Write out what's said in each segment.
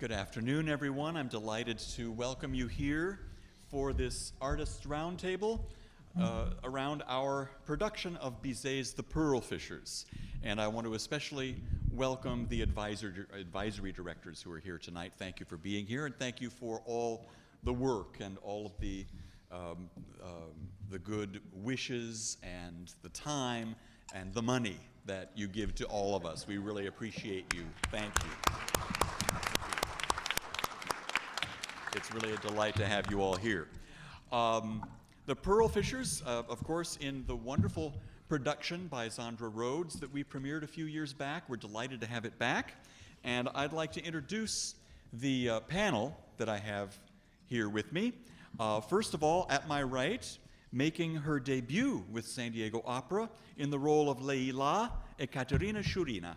Good afternoon, everyone. I'm delighted to welcome you here for this Artists' Roundtable around our production of Bizets The Pearl Fishers. And I want to especially welcome the advisory directors who are here tonight. Thank you for being here, and thank you for all the work and all of the good wishes and the time and the money that you give to all of us. We really appreciate you. Thank you. It's really a delight to have you all here. The Pearl Fishers, of course, in the wonderful production by Zandra Rhodes that we premiered a few years back. We're delighted to have it back. And I'd like to introduce the panel that I have here with me. First of all, at my right, making her debut with San Diego Opera in the role of Leila, Ekaterina Siurina.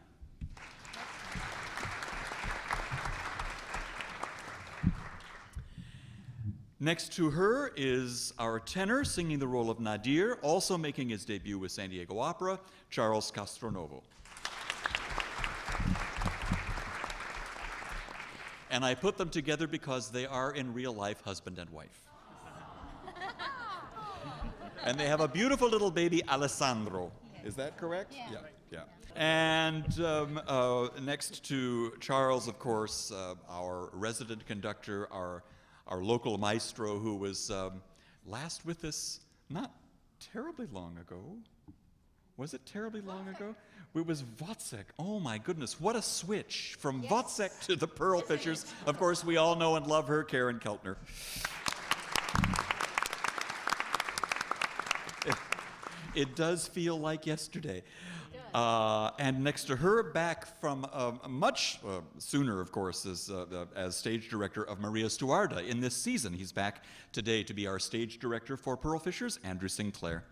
Next to her is our tenor singing the role of Nadir, also making his debut with San Diego Opera, Charles Castronovo. And I put them together because they are in real life husband and wife. And they have a beautiful little baby, Alessandro. Is that correct? Yeah. Yeah. And next to Charles, of course, our resident conductor, our local maestro, who was last with us not terribly long ago. Was it terribly long ago? It was Wozzeck. Oh my goodness, what a switch from Wozzeck to the Pearl Fishers. Of course, we all know and love her, Karen Keltner. It does feel like yesterday. And next to her, back from much sooner, of course, as stage director of Maria Stuarda in this season. He's back today to be our stage director for Pearl Fishers, Andrew Sinclair.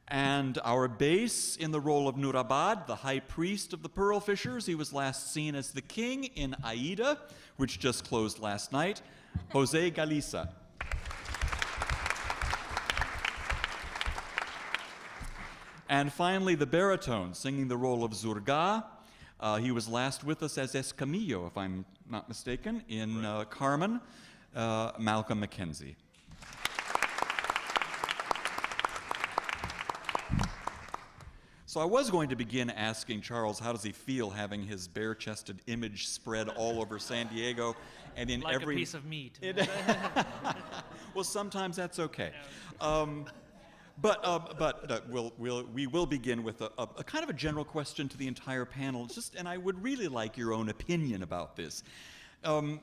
And our bass in the role of Nourabadil, the high priest of the Pearl Fishers. He was last seen as the king in Aida, which just closed last night, José Gallisa. And finally, the baritone, singing the role of Zurga. He was last with us as Escamillo, if I'm not mistaken, in Carmen, Malcolm MacKenzie. So I was going to begin asking Charles, how does he feel having his bare-chested image spread all over San Diego and in like every... a piece of meat. Well, sometimes that's okay. We will begin with a kind of a general question to the entire panel, and I would really like your own opinion about this. And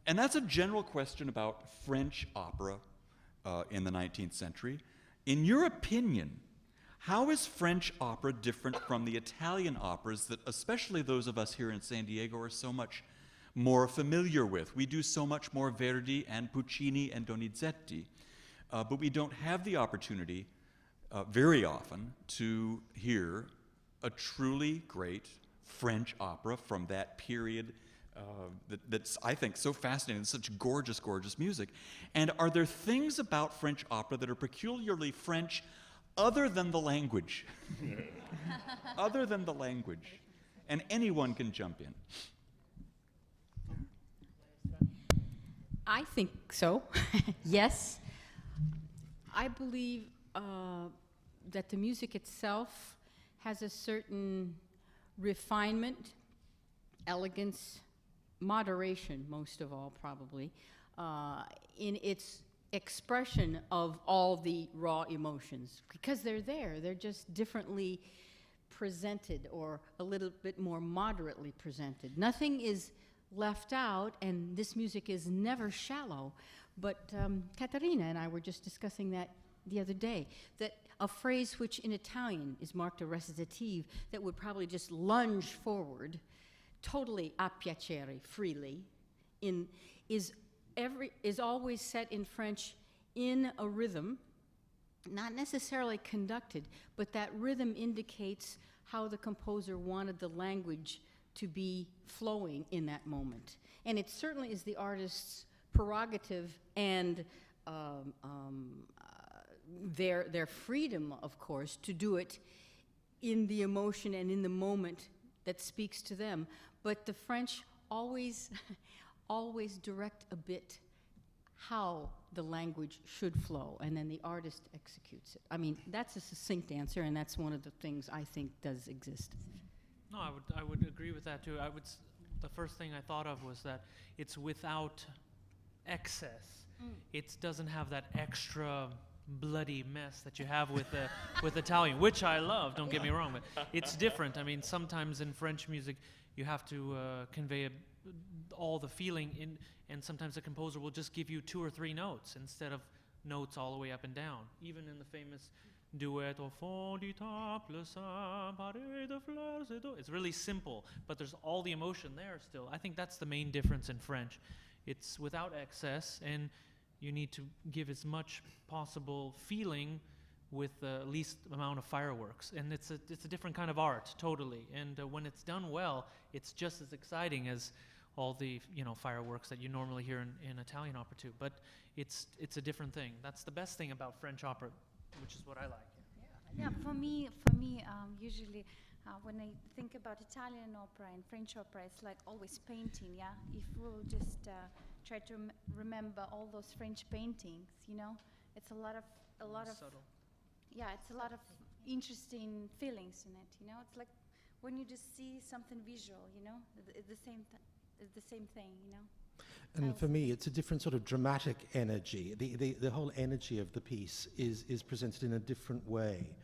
that's a general question about French opera in the 19th century. In your opinion, how is French opera different from the Italian operas that especially those of us here in San Diego are so much more familiar with? We do so much more Verdi and Puccini and Donizetti, but we don't have the opportunity very often to hear a truly great French opera from that period that's, I think, so fascinating, such gorgeous, gorgeous music. And are there things about French opera that are peculiarly French other than the language? Other than the language. And anyone can jump in. I think so. Yes. I believe that the music itself has a certain refinement, elegance, moderation, most of all, probably, in its expression of all the raw emotions, because they're there. They're just differently presented, or a little bit more moderately presented. Nothing is left out, and this music is never shallow. But Caterina and I were just discussing that the other day, that a phrase which in Italian is marked a recitative that would probably just lunge forward, totally a piacere, freely, is always set in French in a rhythm, not necessarily conducted, but that rhythm indicates how the composer wanted the language to be flowing in that moment. And it certainly is the artist's prerogative and their freedom, of course, to do it in the emotion and in the moment that speaks to them. But the French always, always direct a bit how the language should flow, and then the artist executes it. I mean, that's a succinct answer, and that's one of the things I think does exist. No, I would agree with that too. The first thing I thought of was that it's without excess. It doesn't have that extra bloody mess that you have with Italian, which I love, don't get me wrong, but it's different. I mean, sometimes in French music you have to convey all the feeling in, and sometimes the composer will just give you 2 or 3 notes instead of notes all the way up and down. Even in the famous duet au fond du temple, paré de fleurs et d'eau. It's really simple, but there's all the emotion there still. I think that's the main difference in French. It's without excess, and you need to give as much possible feeling with the least amount of fireworks. And it's a different kind of art, totally. And when it's done well, it's just as exciting as all the fireworks that you normally hear in Italian opera too. But it's a different thing. That's the best thing about French opera, which is what I like. Yeah, for me, usually when I think about Italian opera and French opera, it's like always painting. Yeah, if we'll just try to remember all those French paintings, it's a lot of subtle. Yeah, it's a lot of interesting feelings in it. It's like when you just see something visual. It's the same thing. And for me, it's a different sort of dramatic energy. The whole energy of the piece is presented in a different way.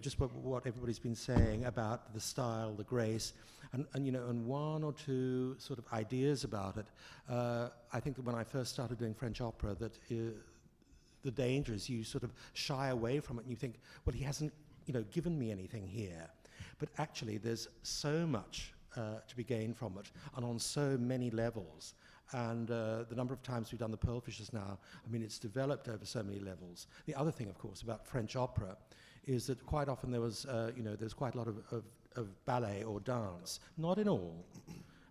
Just what everybody's been saying about the style, the grace, and 1 or 2 sort of ideas about it. I think that when I first started doing French opera, that the danger is you sort of shy away from it and you think, well, he hasn't, given me anything here. But actually, there's so much to be gained from it, and on so many levels. And the number of times we've done the Pearl Fishers now, I mean, it's developed over so many levels. The other thing, of course, about French opera is that quite often there's quite a lot of ballet or dance. Not in all,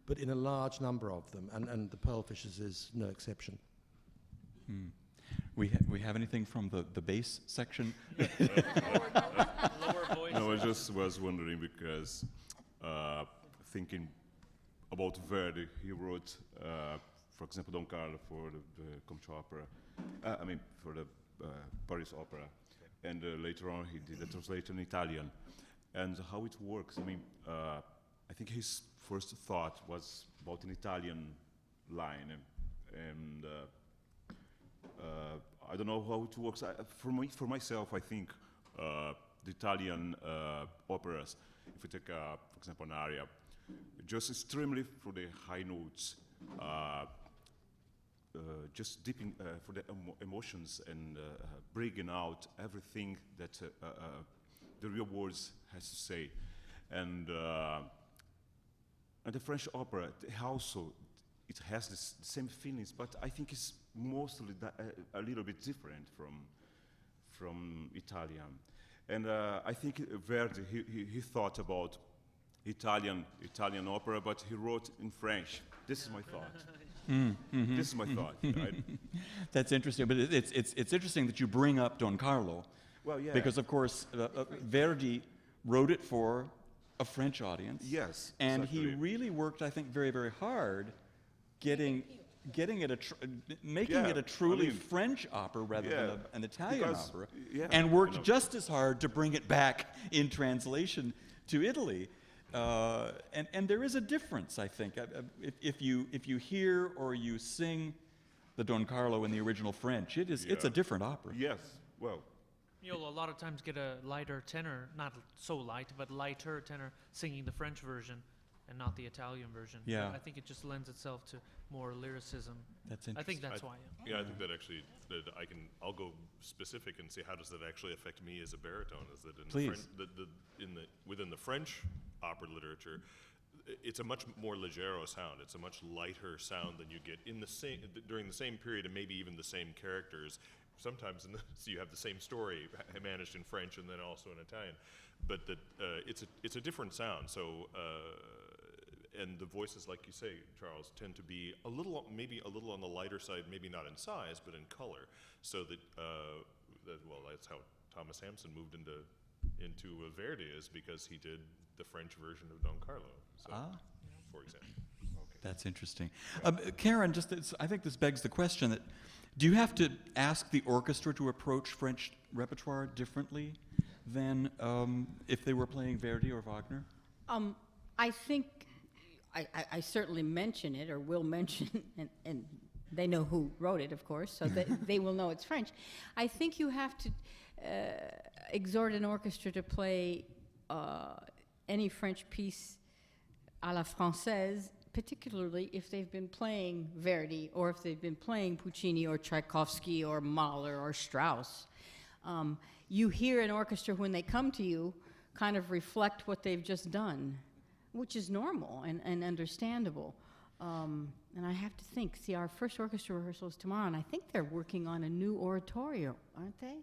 but in a large number of them, and the Pearl Fishers is no exception. We have anything from the bass section? Lower voice. No, I just was wondering because thinking about Verdi, he wrote, for example, Don Carlo for the Comcho Opera. For the Paris Opera, and later on he did a translation in Italian. And how it works, I think his first thought was about an Italian line, and I don't know how it works. For myself, I think the Italian operas, if we take, for example, an aria, just extremely for the high notes, just dipping for the emotions and bringing out everything that the real words has to say. And the French opera also, it has the same feelings, but I think it's mostly a little bit different from Italian. And I think Verdi, he thought about Italian opera, but he wrote in French. This is my thought. This is my thought. Right? That's interesting, but it's interesting that you bring up Don Carlo. Well, yeah. Because of course Verdi wrote it for a French audience. Yes. And exactly. he really worked, I think, very, very hard making it a truly French opera rather than an Italian opera, and worked just as hard to bring it back in translation to Italy. And there is a difference, I think. If you hear or you sing the Don Carlo in the original French, it's a different opera. Yes, well. You'll a lot of times get a lighter tenor, not so light, but lighter tenor singing the French version and not the Italian version. Yeah. I think it just lends itself to more lyricism. That's interesting. I think that's why. Yeah, I think that actually, I'll go specific and see how does that actually affect me as a baritone. Is that within the French opera literature, it's a much more leggero sound. It's a much lighter sound than you get during the same period and maybe even the same characters. Sometimes so you have the same story managed in French and then also in Italian, but it's a different sound. So and the voices, like you say, Charles, tend to be maybe a little on the lighter side, maybe not in size, but in color. So that that's how Thomas Hampson moved into into a Verdi is because he did the French version of Don Carlo. So, for example. Okay. That's interesting. Karen, I think this begs the question that, do you have to ask the orchestra to approach French repertoire differently than if they were playing Verdi or Wagner? I think I certainly mention it, or will mention, and they know who wrote it, of course, so they will know it's French. I think you have to exhort an orchestra to play any French piece à la française, particularly if they've been playing Verdi, or if they've been playing Puccini or Tchaikovsky or Mahler or Strauss. You hear an orchestra when they come to you kind of reflect what they've just done, which is normal and understandable. And I have to think, see, our first orchestra rehearsal is tomorrow, and I think they're working on a new oratorio, aren't they?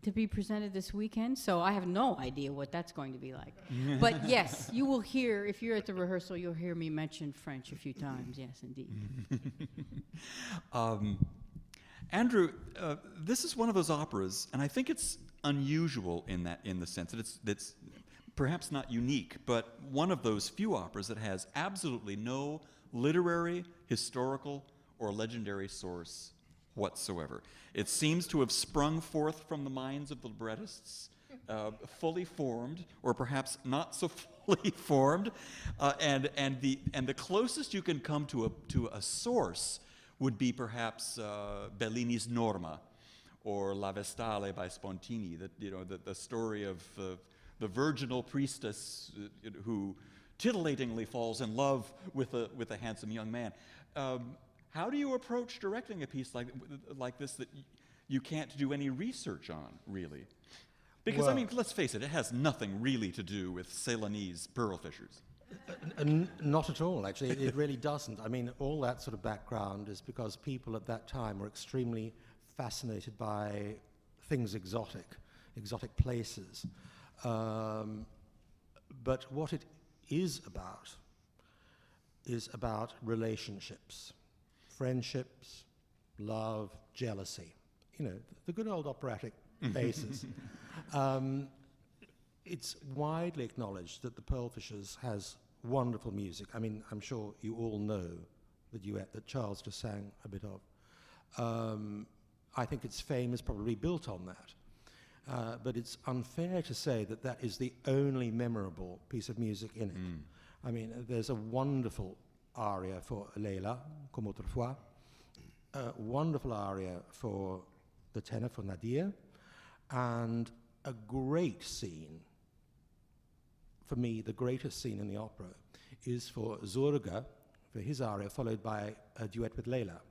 To be presented this weekend. So I have no idea what that's going to be like. But yes, you will hear, if you're at the rehearsal, you'll hear me mention French a few times. Yes, indeed. Andrew, this is one of those operas, and I think it's unusual in the sense that it's perhaps not unique, but one of those few operas that has absolutely no literary, historical, or legendary source whatsoever. It seems to have sprung forth from the minds of the librettists, fully formed, or perhaps not so fully formed, and the closest you can come to a source would be perhaps Bellini's Norma, or La Vestale by Spontini. The story of the virginal priestess who titillatingly falls in love with a handsome young man. How do you approach directing a piece like this that you can't do any research on, really? Because, well, I mean, let's face it, it has nothing really to do with Celanese Pearl Fishers. Not at all, actually. It really doesn't. I mean, all that sort of background is because people at that time were extremely fascinated by things exotic places. But what it is about relationships. Friendships, love, jealousy, the good old operatic basis. It's widely acknowledged that the Pearl Fishers has wonderful music. I mean, I'm sure you all know the duet that Charles just sang a bit of. I think its fame is probably built on that. But it's unfair to say that that is the only memorable piece of music in it. I mean, there's a wonderful aria for Leila, Comme autrefois, a wonderful aria for the tenor, for Nadir, and a great scene. For me, the greatest scene in the opera is for Zurga, for his aria, followed by a duet with Leila,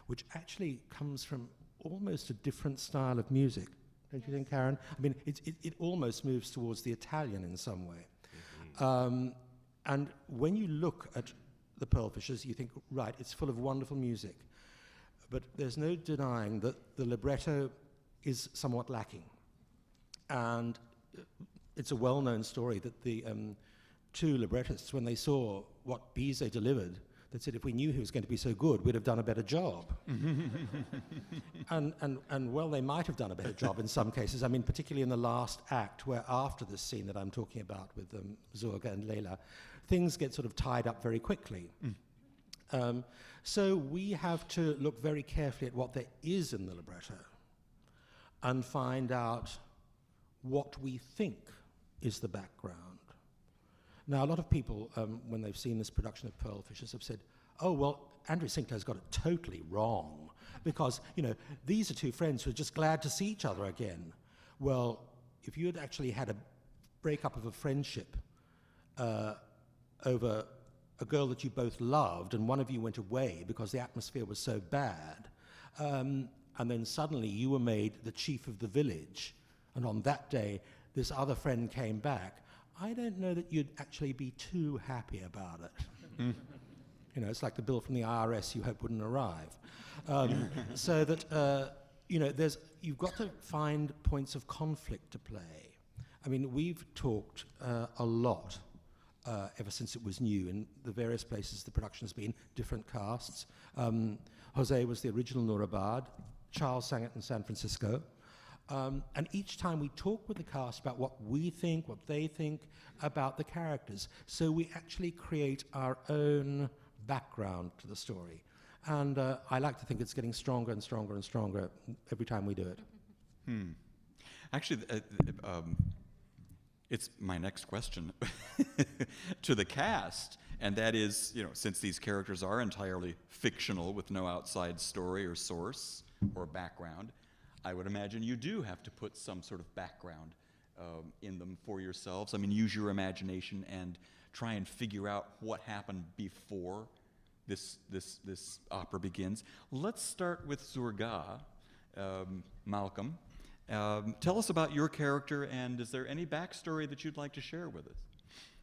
which actually comes from almost a different style of music. Don't you think, Karen? I mean, it almost moves towards the Italian in some way. And when you look at the Pearl Fishers, you think, right, it's full of wonderful music. But there's no denying that the libretto is somewhat lacking. And it's a well-known story that the two librettists, when they saw what Bizet delivered, they said, if we knew he was going to be so good, we'd have done a better job. and well, they might have done a better job in some cases. I mean, particularly in the last act, where after this scene that I'm talking about with Zurga and Leila, things get sort of tied up very quickly. So we have to look very carefully at what there is in the libretto and find out what we think is the background. Now, a lot of people, when they've seen this production of Pearl Fishers, have said, oh, well, Andrew Sinclair's got it totally wrong, because, these are two friends who are just glad to see each other again. Well, if you had actually had a breakup of a friendship over a girl that you both loved, and one of you went away because the atmosphere was so bad, and then suddenly you were made the chief of the village, and on that day, this other friend came back, I don't know that you'd actually be too happy about it. It's like the bill from the IRS you hope wouldn't arrive. So that, you've got to find points of conflict to play. I mean, we've talked a lot ever since it was new in the various places the production has been, different casts. Jose was the original Nourabadil. Charles sang it in San Francisco. And each time we talk with the cast about what we think, what they think about the characters. So we actually create our own background to the story. And I like to think it's getting stronger and stronger and stronger every time we do it. Actually, it's my next question to the cast, and that is, since these characters are entirely fictional with no outside story or source or background, I would imagine you do have to put some sort of background in them for yourselves. I mean, use your imagination and try and figure out what happened before this opera begins. Let's start with Zurga, Malcolm. Tell us about your character, and is there any backstory that you'd like to share with us?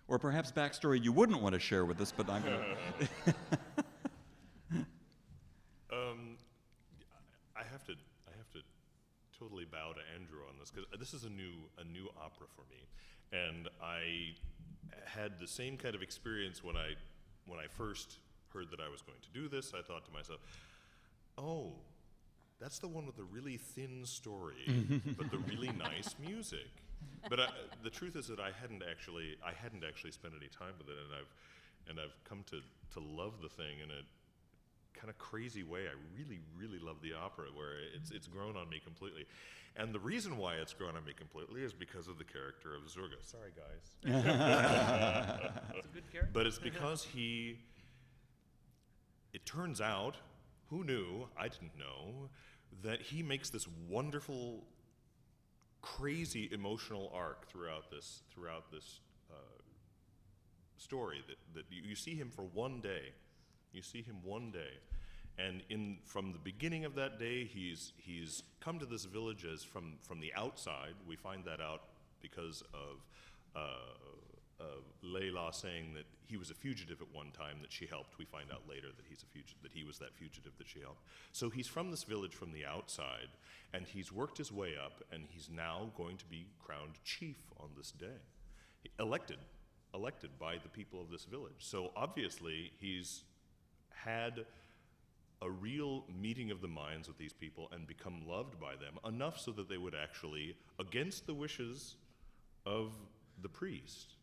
Or perhaps backstory you wouldn't want to share with us, but I'm going to... I have to totally bow to Andrew on this, because this is a new opera for me, and I had the same kind of experience when I first heard that I was going to do this. I thought to myself, oh, that's the one with the really thin story, but the really nice music. But the truth is that I hadn't actually spent any time with it, and I've come to love the thing in a kind of crazy way. I really, really love the opera, where it's grown on me completely. And the reason why it's grown on me completely is because of the character of Zurga. Sorry, guys. It's a good character. But it's because it turns out, who knew, I didn't know, that he makes this wonderful, crazy emotional arc throughout this story. That you see him for one day. You see him one day, and from the beginning of that day, he's come to this village as from the outside. We find that out because of Leila saying that he was a fugitive at one time that she helped. We find out later that that he was that fugitive that she helped. So he's from this village from the outside, and he's worked his way up, and he's now going to be crowned chief on this day, elected by the people of this village. So obviously he's had a real meeting of the minds with these people and become loved by them enough so that they would actually, against the wishes of the priest,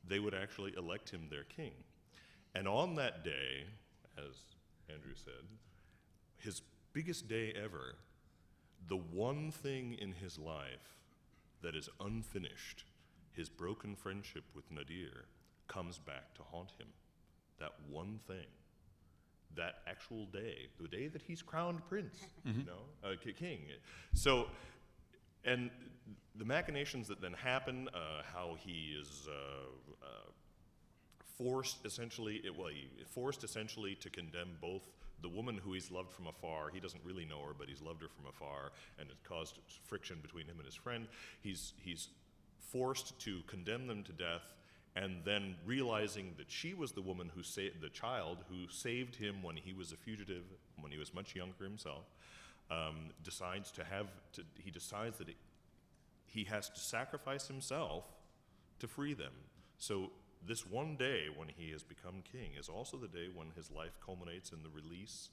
they would actually elect him their king. And on that day, as Andrew said, his biggest day ever, the one thing in his life that is unfinished, his broken friendship with Nadir, comes back to haunt him. That one thing, that actual day, the day that he's crowned prince, king. So, and the machinations that then happen, how he is forced essentially to condemn both the woman who he's loved from afar. He doesn't really know her, but he's loved her from afar, and it caused friction between him and his friend. He's forced to condemn them to death, and then realizing that she was the woman who saved the child, who saved him when he was a fugitive, when he was much younger himself, decides that he has to sacrifice himself to free them. So this one day when he has become king is also the day when his life culminates in the release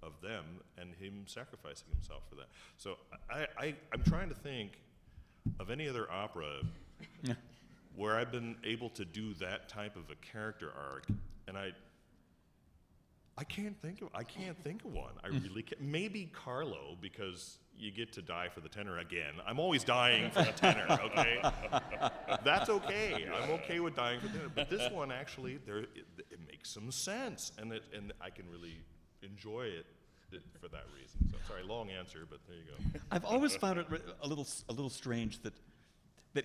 of them and him sacrificing himself for that. So I'm trying to think of any other opera where I've been able to do that type of a character arc, and I can't think of one. I really can't. Maybe Carlo, because you get to die for the tenor again. I'm always dying for the tenor, okay? That's okay. I'm okay with dying for the tenor. But this one, actually, it makes some sense, and I can really enjoy it for that reason. So sorry, long answer, but there you go. I've always found it a little strange that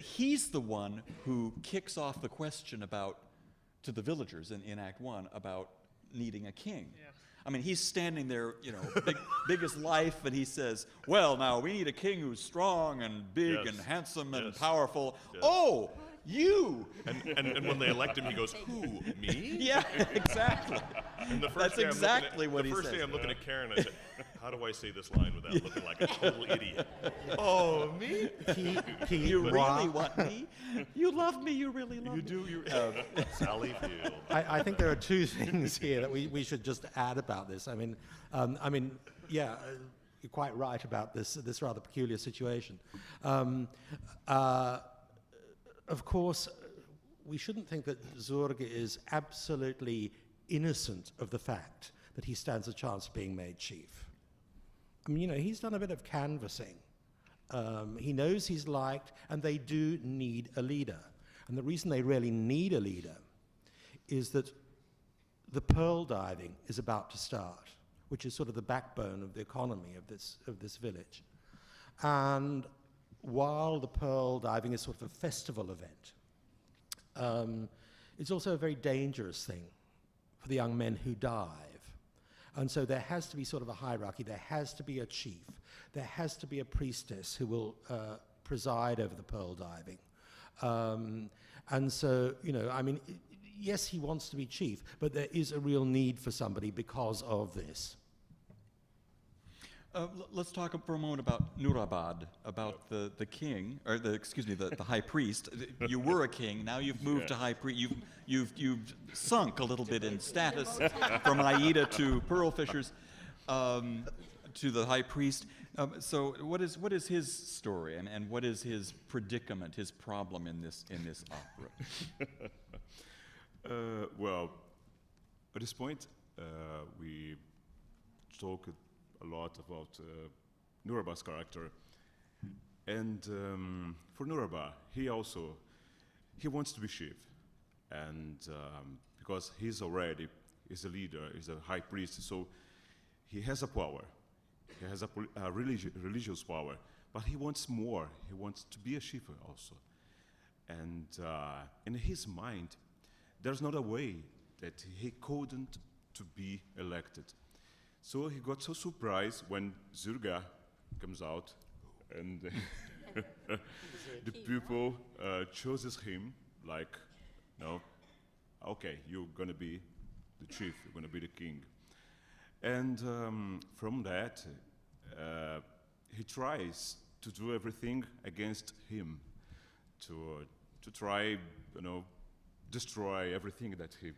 he's the one who kicks off the question to the villagers in Act 1 about needing a king. Yeah. I mean, he's standing there, big as life, and he says, well, now, we need a king who's strong and big and handsome and powerful. Yes. Oh, you! And when they elect him, he goes, who, me? Yeah, exactly. And That's exactly what he says. The first day I'm looking at Karen, I said, how do I say this line without looking like a total idiot? Oh, me? You really want me? You love me, you really love me. You do. Sally Field. I think there are two things here that we should just add about this. you're quite right about this rather peculiar situation. Of course, we shouldn't think that Zurga is absolutely innocent of the fact that he stands a chance of being made chief. I mean, he's done a bit of canvassing. He knows he's liked, and they do need a leader. And the reason they really need a leader is that the pearl diving is about to start, which is sort of the backbone of the economy of this village. And while the pearl diving is sort of a festival event, it's also a very dangerous thing for the young men who dive. And so there has to be sort of a hierarchy. There has to be a chief. There has to be a priestess who will preside over the pearl diving. And so, I mean, yes, he wants to be chief, but there is a real need for somebody because of this. Let's talk for a moment about Nourabad, about the king, or the high priest. You were a king, now you've moved to high priest. You've sunk a little bit in status from Aida to pearl fishers to the high priest. So what is his story, and what is his predicament, his problem in this opera? Well, at this point, we talk a lot about Nourabad's character, and for Nourabad, he wants to be chief, and because he's a leader, he's a high priest, so he has a power, he has a religious power, but he wants more. He wants to be a chief also, and in his mind, there's not a way that he couldn't to be elected. So he got so surprised when Zurga comes out and the people chooses him like, no, okay, you're going to be the chief, you're going to be the king. And from that, he tries to do everything against him, to try, destroy everything that he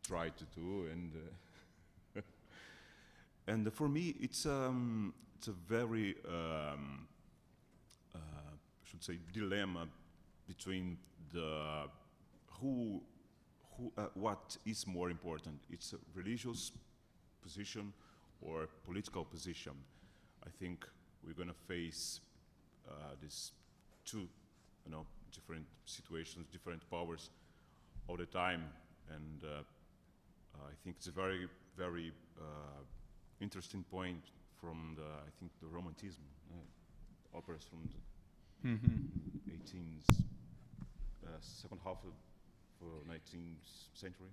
tried to do. And for me, it's a very, should say, dilemma between what is more important. It's a religious position or political position. I think we're going to face these two, different situations, different powers all the time, and I think it's a very, very interesting point from the Romanticism, operas from the 18th, second half of the 19th century.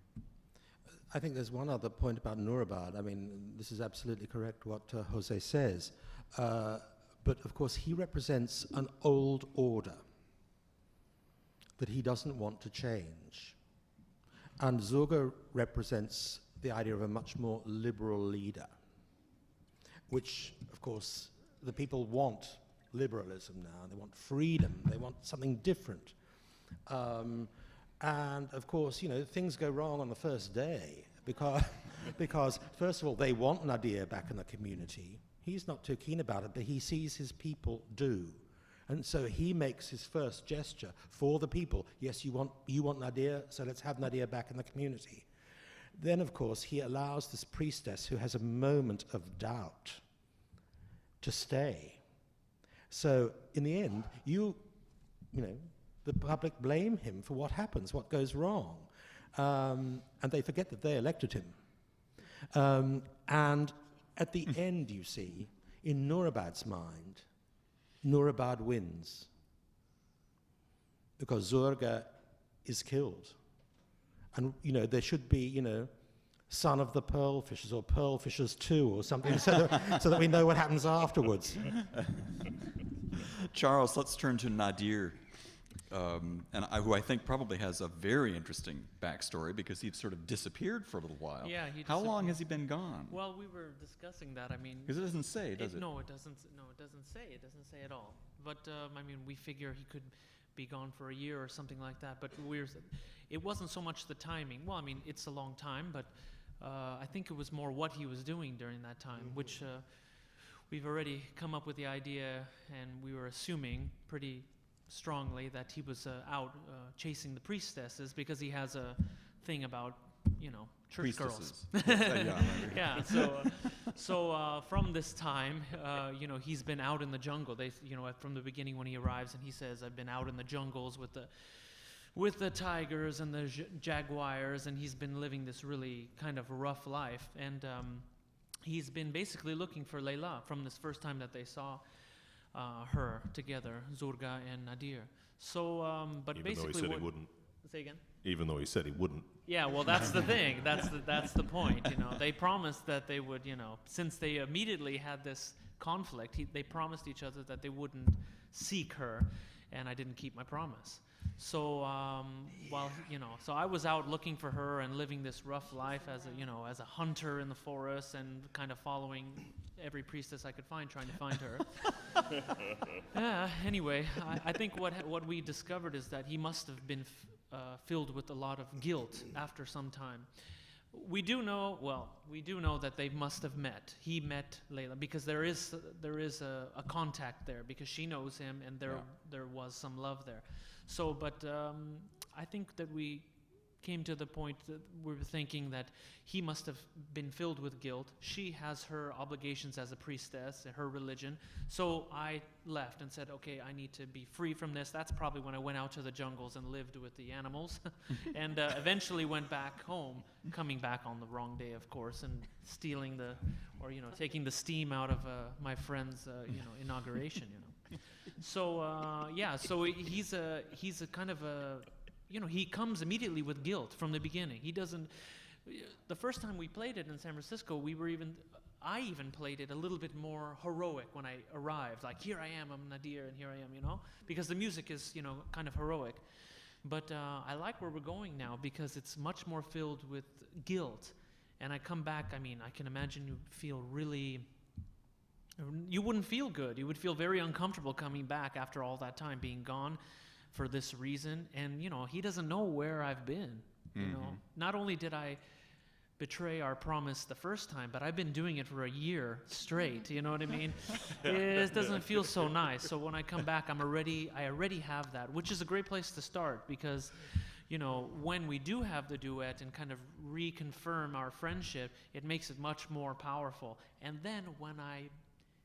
I think there's one other point about Nourabad. I mean, this is absolutely correct what Jose says, but of course he represents an old order that he doesn't want to change. And Zurga represents the idea of a much more liberal leader, which, of course, the people want liberalism now. They want freedom. They want something different. And, of course, things go wrong on the first day because first of all, they want Nadir back in the community. He's not too keen about it, but he sees his people do. And so he makes his first gesture for the people. Yes, you want Nadir, so let's have Nadir back in the community. Then, of course, he allows this priestess who has a moment of doubt to stay. So, in the end, the public blame him for what happens, what goes wrong. And they forget that they elected him. And at the end, you see, in Nourabad's mind, Nourabad wins because Zurga is killed. And, there should be, son of the pearl fishers or pearl fishers 2 or something so that we know what happens afterwards. Charles, let's turn to Nadir, who I think probably has a very interesting backstory because he sort of disappeared for a little while. Yeah, How long has he been gone? Well, we were discussing that. I mean, because it doesn't say, does it? No, it doesn't. No, it doesn't say. It doesn't say at all. But I mean, we figure he could be gone for a year or something like that. But it wasn't so much the timing. Well, I mean, it's a long time, but I think it was more what he was doing during that time, which we've already come up with the idea, and we were assuming pretty strongly that he was out chasing the priestesses because he has a thing about, church girls. Yeah. So from this time, he's been out in the jungle. From the beginning when he arrives, and he says, "I've been out in the jungles with the tigers and the jaguars," and he's been living this really kind of rough life. And he's been basically looking for Leila from this first time that they saw her together, Zurga and Nadir. So, but Even basically, though he said he wouldn't. Say again. Even though he said he wouldn't. Yeah, well, that's the thing. That's the point. They promised that they would. Since they immediately had this conflict, they promised each other that they wouldn't seek her, and I didn't keep my promise. So so I was out looking for her and living this rough life as a hunter in the forest and kind of following every priestess I could find, trying to find her. Anyway, I think what we discovered is that he must have been filled with a lot of guilt after some time. We do know that they must have met. He met Leila because there is a contact there because she knows him and there was some love there. So, but I think that we came to the point that we were thinking that he must have been filled with guilt. She has her obligations as a priestess, her religion. So I left and said, okay, I need to be free from this. That's probably when I went out to the jungles and lived with the animals and eventually went back home, coming back on the wrong day, of course, and stealing taking the steam out of my friend's, inauguration, So, so he's a kind of a, he comes immediately with guilt from the beginning. He doesn't, the first time we played it in San Francisco, I even played it a little bit more heroic when I arrived. Like, here I am, I'm Nadir, and here I am, because the music is, kind of heroic. But I like where we're going now because it's much more filled with guilt. And I come back, I can imagine you wouldn't feel good. You would feel very uncomfortable coming back after all that time being gone for this reason. And, he doesn't know where I've been. Not only did I betray our promise the first time, but I've been doing it for a year straight. You know what I mean? It doesn't feel so nice. So when I come back, I already have that, which is a great place to start because, when we do have the duet and kind of reconfirm our friendship, it makes it much more powerful. And then when I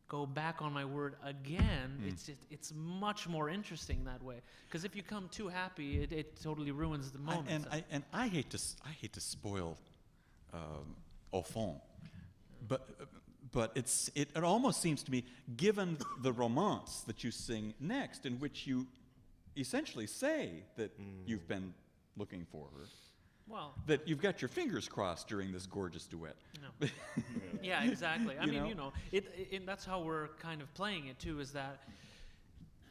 go back on my word again, it's much more interesting that way. Because if you come too happy, it totally ruins the moment. I hate to spoil au fond, but it almost seems to me, given the romance that you sing next, in which you essentially say that you've been looking for her. Well, that you've got your fingers crossed during this gorgeous duet. No. Yeah, exactly. That's how we're kind of playing it too. Is that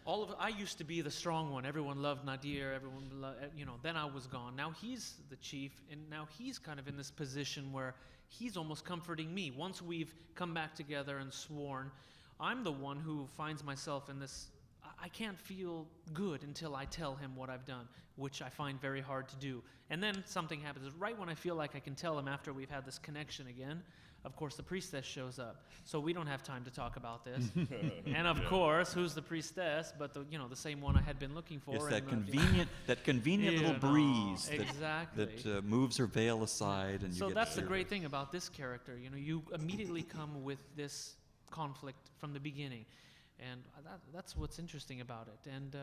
I used to be the strong one. Everyone loved Nadir. Everyone loved, Then I was gone. Now he's the chief, and now he's kind of in this position where he's almost comforting me. Once we've come back together and sworn, I'm the one who finds myself in this. I can't feel good until I tell him what I've done, which I find very hard to do. And then something happens. Right when I feel like I can tell him after we've had this connection again, of course, the priestess shows up. So we don't have time to talk about this. And of course, who's the priestess? But the same one I had been looking for. It's that convenient little breeze exactly. that moves her veil aside, and so that's the great thing about this character. You immediately come with this conflict from the beginning. And that's what's interesting about it. And,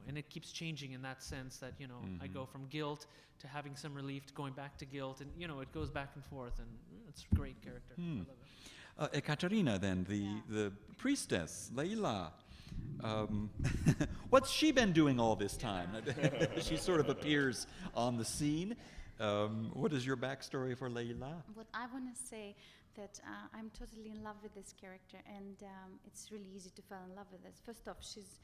and it keeps changing in that sense that, I go from guilt to having some relief to going back to guilt. And, it goes back and forth. And it's a great character. I love it. Ekaterina, then, the priestess, Leila. What's she been doing all this time? She sort of appears on the scene. What is your backstory for Leila? What I want to say that I'm totally in love with this character, and it's really easy to fall in love with this. First off, she's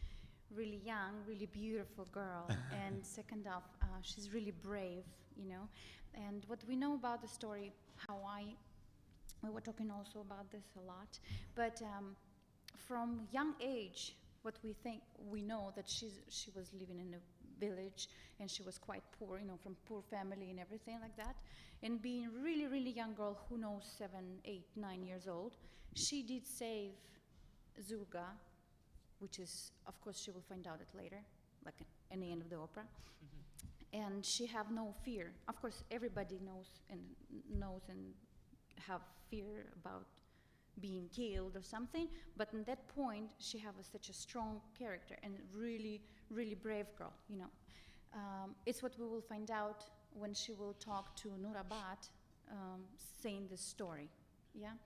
really young, really beautiful girl, and second off, she's really brave, And what we know about the story, we were talking also about this a lot, but from young age, what we know that she was living in a village, and she was quite poor, from poor family and everything like that. And being really, really young girl, who knows, 7, 8, 9 years old, she did save Zurga, which is, of course, she will find out it later, like in the end of the opera. And she have no fear. Of course, everybody knows and have fear about being killed or something, but in that point, she have such a strong character and really, really brave girl, It's what we will find out when she will talk to Nourabadil, saying this story, yeah?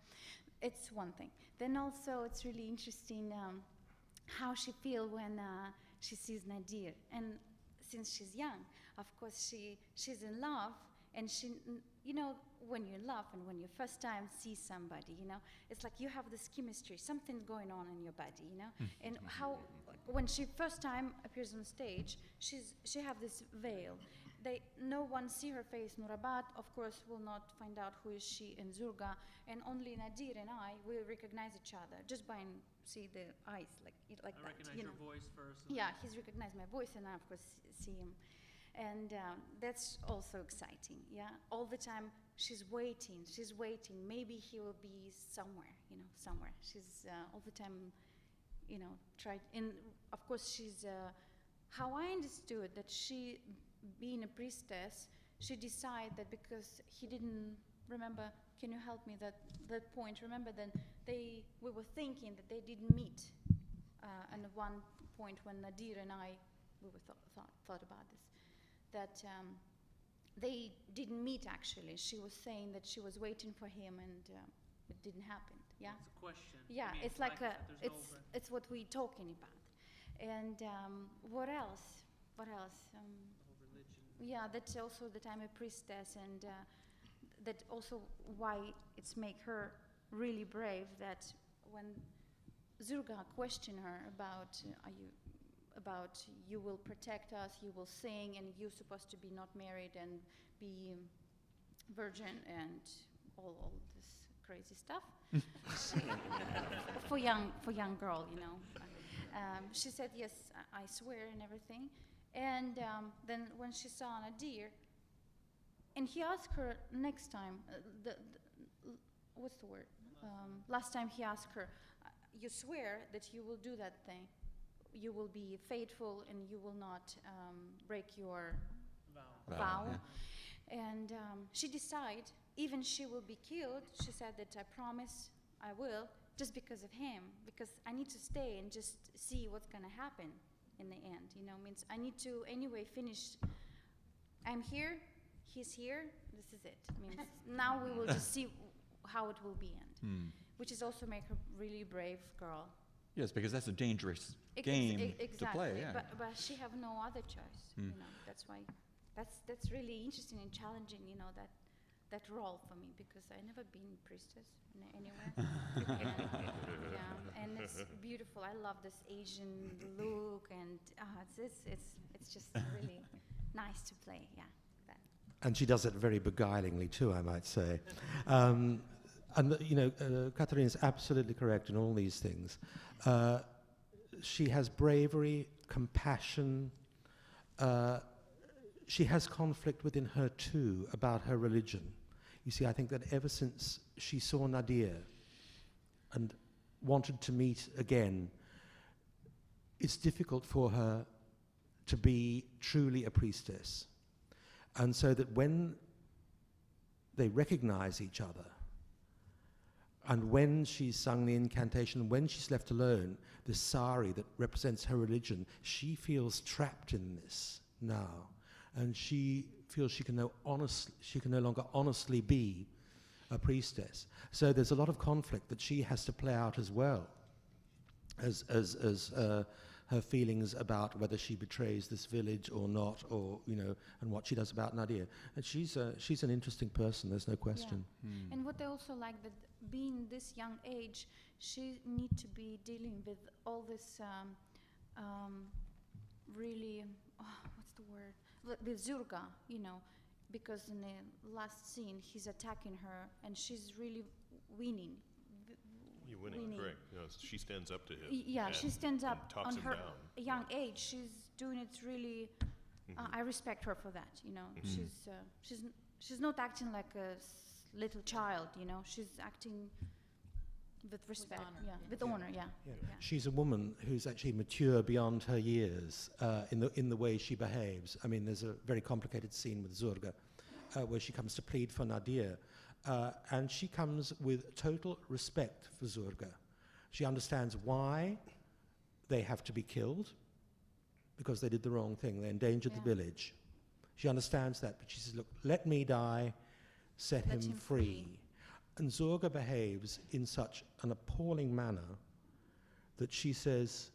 It's one thing. Then also, it's really interesting how she feel when she sees Nadir. And since she's young, of course, she's in love, and when you love and when you first time see somebody, it's like you have this chemistry, something's going on in your body, and how, when she first time appears on stage, she have this veil. No one see her face. Nourabadil, of course, will not find out who is she and Zurga, and only Nadir and I will recognize each other just by see the eyes like I that. recognize your voice first. Yeah, he's recognized my voice, and I of course see him, and that's also exciting. Yeah, all the time she's waiting. Maybe he will be somewhere. Somewhere. She's all the time, tried. And of course, she's. How I understood that she, being a priestess, she decided that because he didn't remember. Can you help me that point? Remember then we were thinking that they didn't meet. And at one point when Nadir and I we were thought about this, that they didn't meet actually. She was saying that she was waiting for him, and it didn't happen. Yeah. It's a question. Yeah, it's like it's what we're talking about. And what else? Religion. Yeah, that's also that I'm a priestess, and that also why it's make her really brave. That when Zurga questioned her about you will protect us, you will sing, and you're supposed to be not married and be virgin and all this crazy stuff. For young girl, she said yes, I swear and everything. And then when she saw Nadir, and he asked her next time, what's the word? Last time he asked her, you swear that you will do that thing, you will be faithful and you will not break your vow. Yeah. And she decided, even she will be killed, she said that I promise I will, just because of him, because I need to stay and just see what's going to happen in the end, means I need to anyway finish. I'm here, he's here, this is it. Means now we will just see how it will be end, which is also make her really brave girl. Yes, because that's a dangerous game to play. Yeah. But she have no other choice. That's why that's really interesting and challenging. That role for me, because I never been priestess anywhere. Yeah, and it's beautiful. I love this Asian look, and it's just really nice to play. Yeah. And she does it very beguilingly too, I might say. Katerina's absolutely correct in all these things. She has bravery, compassion. She has conflict within her too about her religion. You see, I think that ever since she saw Nadir and wanted to meet again, it's difficult for her to be truly a priestess. And so that when they recognize each other, and when she's sung the incantation, when she's left alone, the sari that represents her religion, she feels trapped in this now. And she feels she can no longer honestly be a priestess. So there's a lot of conflict that she has to play out as well as her feelings about whether she betrays this village or not, or and what she does about Nadir. And she's an interesting person. There's no question. Yeah. And what I also like, that being this young age, she need to be dealing with all this really what's the word, with Zurga, because in the last scene he's attacking her and she's really winning. Winning. Correct. She stands up to him. Yeah, she stands up talks on him her down. young age. She's doing it really I respect her for that. She's not acting like a little child. She's acting with respect, with honor. She's a woman who's actually mature beyond her years in the way she behaves. I mean, there's a very complicated scene with Zurga where she comes to plead for Nadir, and she comes with total respect for Zurga. She understands why they have to be killed, because they did the wrong thing. They endangered the village. She understands that, but she says, look, let me die, let him free. And Zurga behaves in such an appalling manner that she says,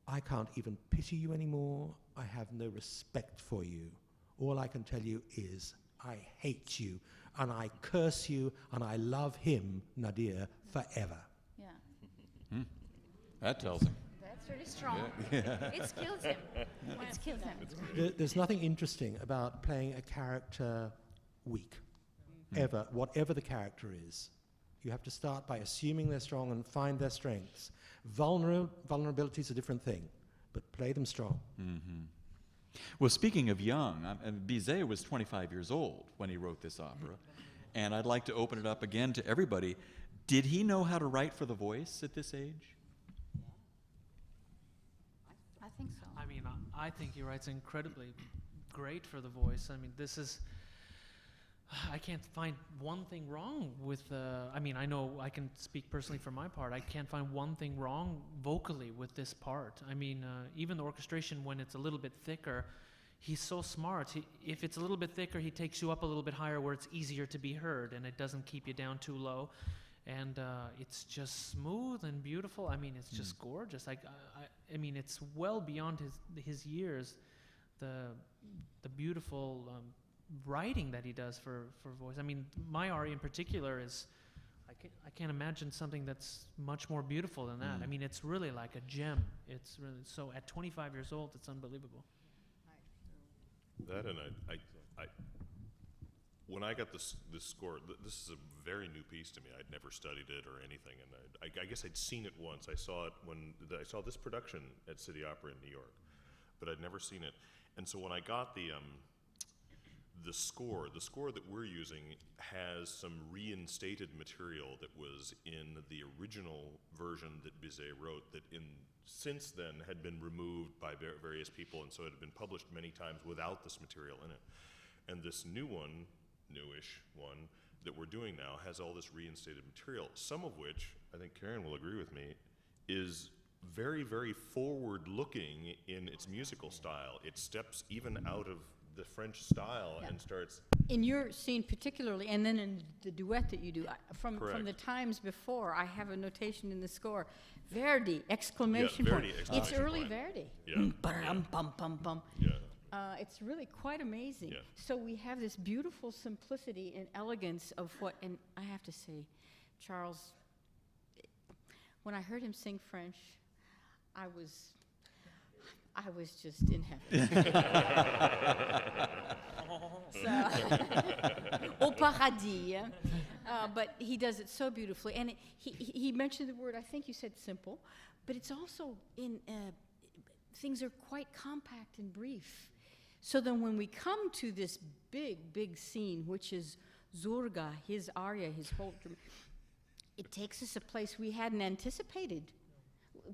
I can't even pity you anymore. I have no respect for you. All I can tell you is I hate you, and I curse you, and I love him, Nadir, forever. Yeah. That tells him. That's really strong. It kills him. It kills him. There's nothing interesting about playing a character weak. Ever, whatever the character is. You have to start by assuming they're strong and find their strengths. Vulnerability is a different thing, but play them strong. Well, speaking of young, Bizet was 25 years old when he wrote this opera, and I'd like to open it up again to everybody. Did he know how to write for the voice at this age? I think so. I mean, I think he writes incredibly great for the voice. I mean, I can't find one thing wrong with, I know I can speak personally for my part. I can't find one thing wrong vocally with this part. I mean, even the orchestration, when it's a little bit thicker, he's so smart. If it's a little bit thicker, he takes you up a little bit higher where it's easier to be heard, and it doesn't keep you down too low. And it's just smooth and beautiful. I mean, it's just gorgeous. I mean, it's well beyond his years, the beautiful writing that he does for voice. I mean, my aria in particular is, I can't imagine something that's much more beautiful than that. I mean, it's really like a gem. It's really, so at 25 years old, it's unbelievable. That, and I when I got this score, this is a very new piece to me. I'd never studied it or anything, and I guess I'd seen it once. I saw it when I saw this production at City Opera in New York, but I'd never seen it. And so when I got the score that we're using has some reinstated material that was in the original version that Bizet wrote that since then had been removed by various people, and so it had been published many times without this material in it. And this newish one that we're doing now has all this reinstated material, some of which, I think Karen will agree with me, is very, very forward-looking in its musical style. It steps even out of the French style and starts... In your scene particularly, and then in the duet that you do, from the times before, I have a notation in the score, Verdi, exclamation point. It's early Verdi. Yeah. Bum. Yeah. It's really quite amazing. Yeah. So we have this beautiful simplicity and elegance of what, and I have to say, Charles, when I heard him sing French, I was just in heaven. Au paradis. But he does it so beautifully. And he mentioned the word, I think you said simple, but it's also things are quite compact and brief. So then when we come to this big, big scene, which is Zurga, his aria, his whole, it takes us a place we hadn't anticipated.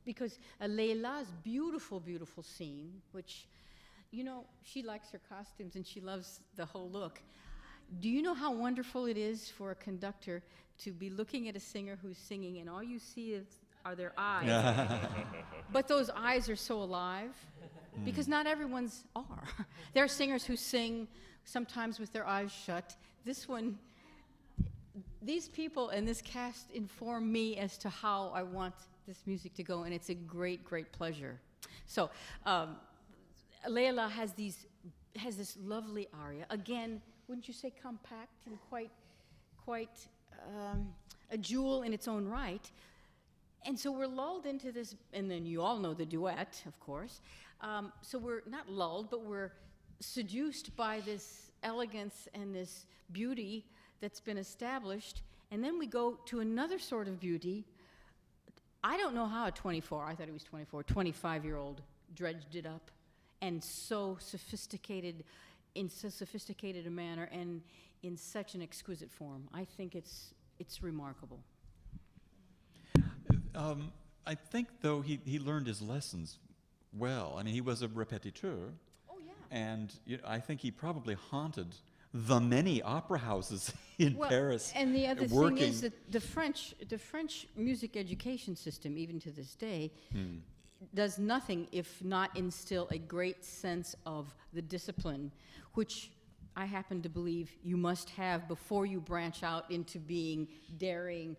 Because Leila's beautiful, beautiful scene, which, she likes her costumes and she loves the whole look. Do you know how wonderful it is for a conductor to be looking at a singer who's singing and all you see are their eyes? But those eyes are so alive, because not everyone's are. There are singers who sing sometimes with their eyes shut. These people and this cast inform me as to how I want this music to go, and it's a great, great pleasure. So, Leila has this lovely aria. Again, wouldn't you say compact and quite a jewel in its own right? And so we're lulled into this, and then you all know the duet, of course. So we're not lulled, but we're seduced by this elegance and this beauty that's been established, and then we go to another sort of beauty. I don't know how a 25-year-old dredged it up and so sophisticated, in so sophisticated a manner, and in such an exquisite form. I think it's remarkable. I think, though, he learned his lessons well. I mean, he was a répétiteur. Oh, yeah. And I think he probably haunted the many opera houses in Paris. And the other thing is that the French music education system, even to this day, does nothing if not instill a great sense of the discipline, which I happen to believe you must have before you branch out into being daring.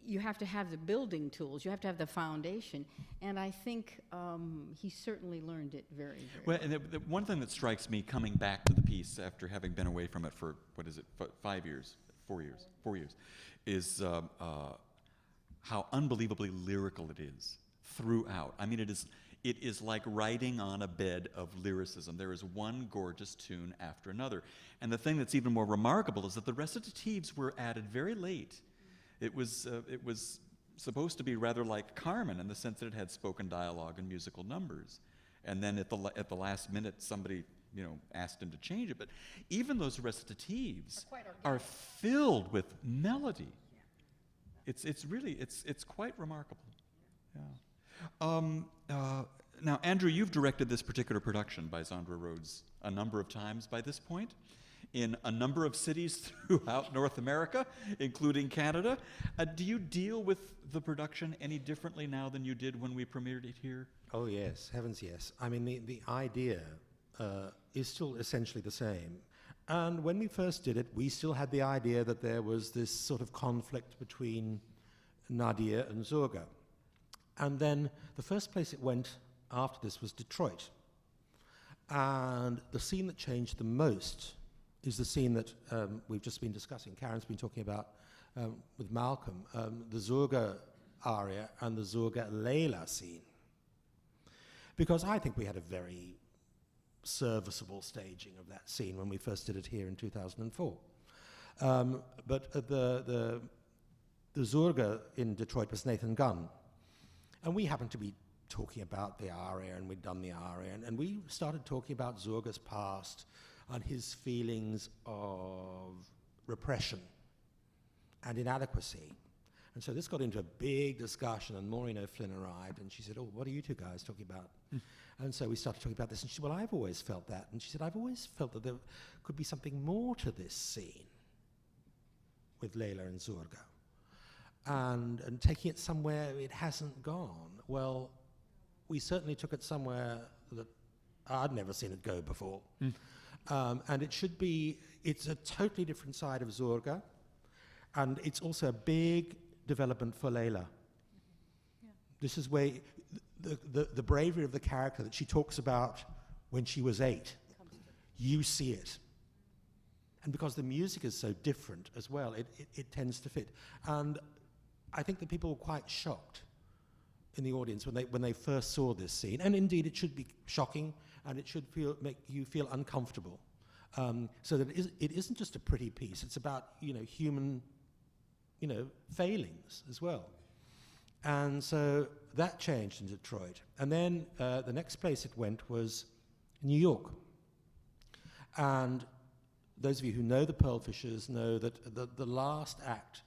You have to have the building tools. You have to have the foundation. And I think he certainly learned it very, very well. And the one thing that strikes me coming back to the piece after having been away from it for, 4 years, is how unbelievably lyrical it is throughout. I mean, it is like writing on a bed of lyricism. There is one gorgeous tune after another. And the thing that's even more remarkable is that the recitatives were added very late. It was supposed to be rather like Carmen in the sense that it had spoken dialogue and musical numbers. And then at the last minute, somebody asked him to change it. But even those recitatives are filled with melody. It's really quite remarkable. Yeah. Now, Andrew, you've directed this particular production by Zandra Rhodes a number of times by this point, in a number of cities throughout North America, including Canada. Do you deal with the production any differently now than you did when we premiered it here? Oh, yes, heavens yes. I mean, the idea is still essentially the same. And when we first did it, we still had the idea that there was this sort of conflict between Nadir and Zurga. And then the first place it went after this was Detroit. And the scene that changed the most is the scene that we've just been discussing. Karen's been talking about with Malcolm, the Zurga aria and the Zurga Leila scene. Because I think we had a very serviceable staging of that scene when we first did it here in 2004. But the Zurga in Detroit was Nathan Gunn. And we happened to be talking about the aria, and we'd done the aria, and we started talking about Zurga's past and his feelings of repression and inadequacy. And so this got into a big discussion, and Maureen O'Flynn arrived, and she said, "Oh, what are you two guys talking about?" And so we started talking about this, and she said, "Well, I've always felt that." And she said, "I've always felt that there could be something more to this scene with Leila and Zurga. And taking it somewhere it hasn't gone." Well, we certainly took it somewhere that I'd never seen it go before. And it's a totally different side of Zurga, and it's also a big development for Leila. Yeah. This is where the bravery of the character that she talks about when she was 8, you see it. And because the music is so different as well, it tends to fit. And I think that people were quite shocked in the audience when they first saw this scene. And indeed, it should be shocking, and it should make you feel uncomfortable. So that it isn't just a pretty piece. It's about human failings as well. And so that changed in Detroit. And then the next place it went was New York. And those of you who know the Pearl Fishers know that the last act,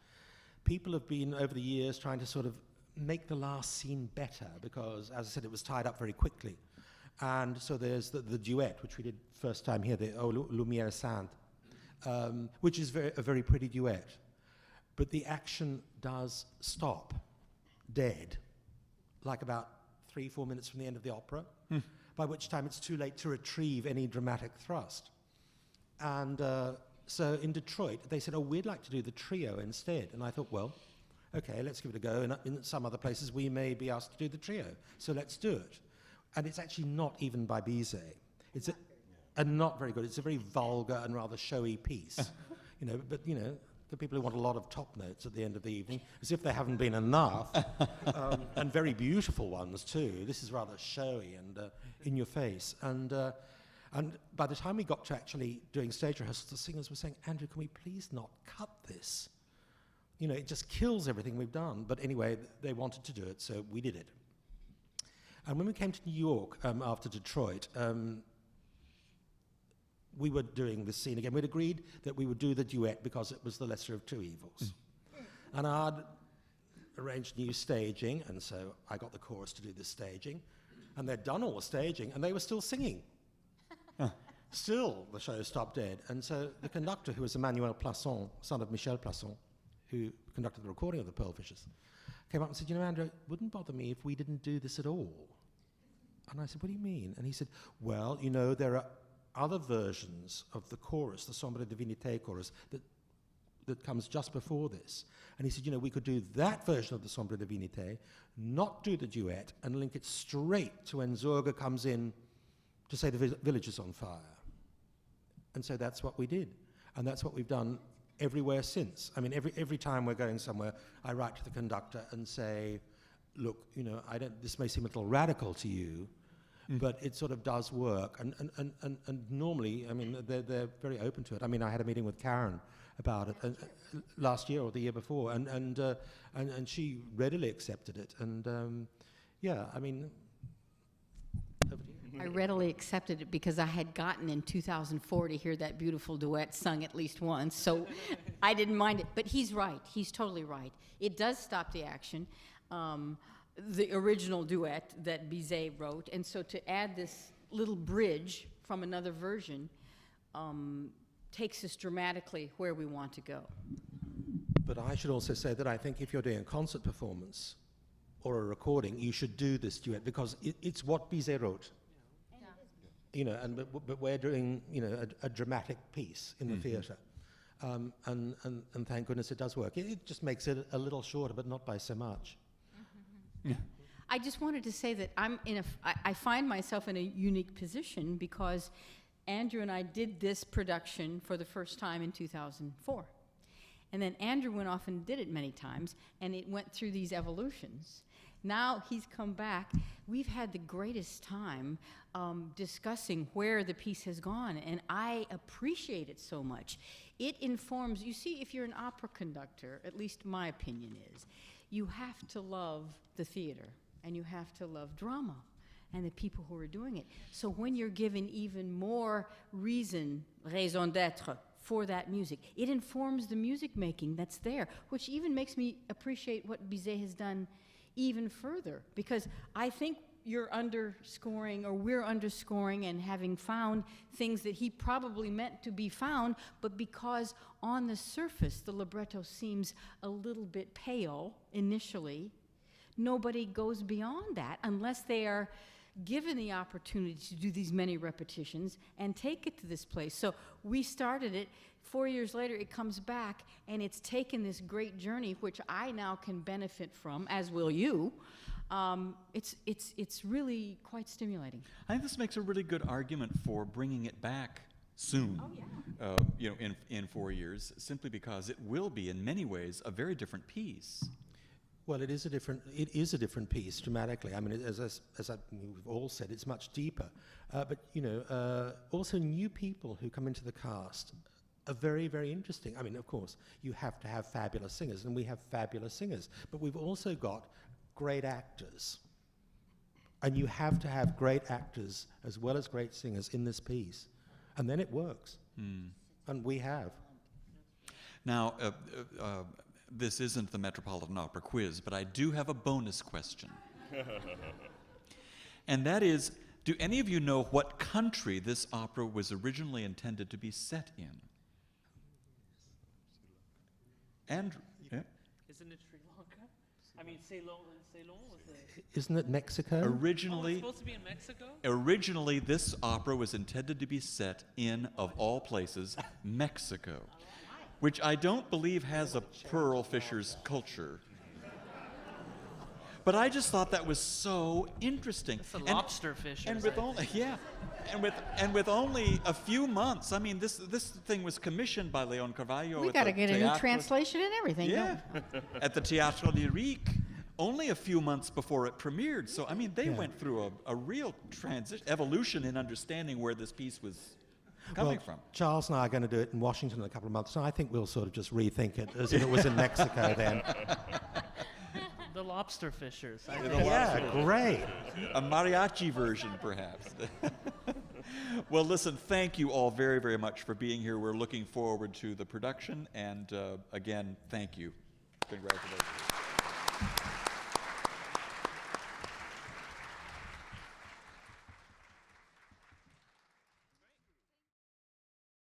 people have been over the years trying to sort of make the last scene better because, as I said, it was tied up very quickly. And so there's the duet, which we did first time here, the O Lumière Sainte, which is a very pretty duet. But the action does stop dead, like about 3-4 minutes from the end of the opera, by which time it's too late to retrieve any dramatic thrust. And so in Detroit, they said, "Oh, we'd like to do the trio instead." And I thought, well, okay, let's give it a go. In some other places, we may be asked to do the trio, so let's do it. And it's actually not even by Bizet. It's not very good. It's a very vulgar and rather showy piece, But for people who want a lot of top notes at the end of the evening, as if there haven't been enough, and very beautiful ones too. This is rather showy and in your face. And by the time we got to actually doing stage rehearsals, the singers were saying, "Andrew, can we please not cut this? It just kills everything we've done." But anyway, they wanted to do it, so we did it. And when we came to New York after Detroit, we were doing this scene again. We'd agreed that we would do the duet because it was the lesser of two evils. And I'd arranged new staging, and so I got the chorus to do the staging. And they'd done all the staging, and they were still singing. Still, the show stopped dead. And so the conductor, who was Emmanuel Plasson, son of Michel Plasson, who conducted the recording of the Pearl Fishers, came up and said, Andrew, it wouldn't bother me if we didn't do this at all. And I said, what do you mean? And he said, well, there are other versions of the chorus, the Sombre Divinité chorus, that comes just before this. And he said, we could do that version of the Sombre Divinité, not do the duet, and link it straight to when Zurga comes in to say the village is on fire. And so that's what we did. And that's what we've done everywhere since. I mean, every time we're going somewhere, I write to the conductor and say, look, this may seem a little radical to you, but it sort of does work. And normally, I mean, they're very open to it. I mean, I had a meeting with Karen about it last year or the year before, and she readily accepted it. And yeah, I mean, over to you. I readily accepted it because I had gotten in 2004 to hear that beautiful duet sung at least once, so I didn't mind it. But he's right. He's totally right. It does stop the action. The original duet that Bizet wrote, and so to add this little bridge from another version takes us dramatically where we want to go. But I should also say that I think if you're doing a concert performance or a recording, you should do this duet because it's what Bizet wrote. But we're doing a dramatic piece in the theatre, and thank goodness it does work. It just makes it a little shorter, but not by so much. Yeah. I just wanted to say that I find myself in a unique position because Andrew and I did this production for the first time in 2004. And then Andrew went off and did it many times, and it went through these evolutions. Now he's come back. We've had the greatest time discussing where the piece has gone, and I appreciate it so much. It informs, you see, if you're an opera conductor, at least my opinion is, you have to love the theater, and you have to love drama and the people who are doing it. So when you're given even more raison d'être for that music, it informs the music making that's there, which even makes me appreciate what Bizet has done even further, because I think you're underscoring, or we're underscoring and having found things that he probably meant to be found, but because on the surface the libretto seems a little bit pale initially, nobody goes beyond that unless they are given the opportunity to do these many repetitions and take it to this place. So we started it. 4 years later, it comes back, and it's taken this great journey, which I now can benefit from, as will you. It's really quite stimulating. I think this makes a really good argument for bringing it back soon. Oh, yeah. In 4 years, simply because it will be, in many ways, a very different piece. Well, it is a different piece dramatically. I mean, as we've all said, it's much deeper. But also new people who come into the cast are very, very interesting. I mean, of course, you have to have fabulous singers, and we have fabulous singers, but we've also got great actors. And you have to have great actors as well as great singers in this piece. And then it works. And we have. Now, this isn't the Metropolitan Opera quiz, but I do have a bonus question. And that is, do any of you know what country this opera was originally intended to be set in? Andrew? Yeah? Isn't it Sri Lanka? I mean, Salon was the... Isn't it Mexico? Originally, it's supposed to be in Mexico? Originally, this opera was intended to be set in, of all places, Mexico, which I don't believe has a Pearl Fishers culture. But I just thought that was so interesting. It's a lobster fish. And with with only a few months, I mean, this thing was commissioned by Leon Carvalho. We got to get a new translation and everything. Yeah, at the Teatro Lyrique, only a few months before it premiered. So I mean, they went through a real evolution in understanding where this piece was coming from. Charles and I are going to do it in Washington in a couple of months, so I think we'll sort of just rethink it as if it was in Mexico then. The lobster fishers. I The think. Yeah, great. A mariachi version, perhaps. Well, listen, thank you all very, very much for being here. We're looking forward to the production, and again, thank you. Congratulations.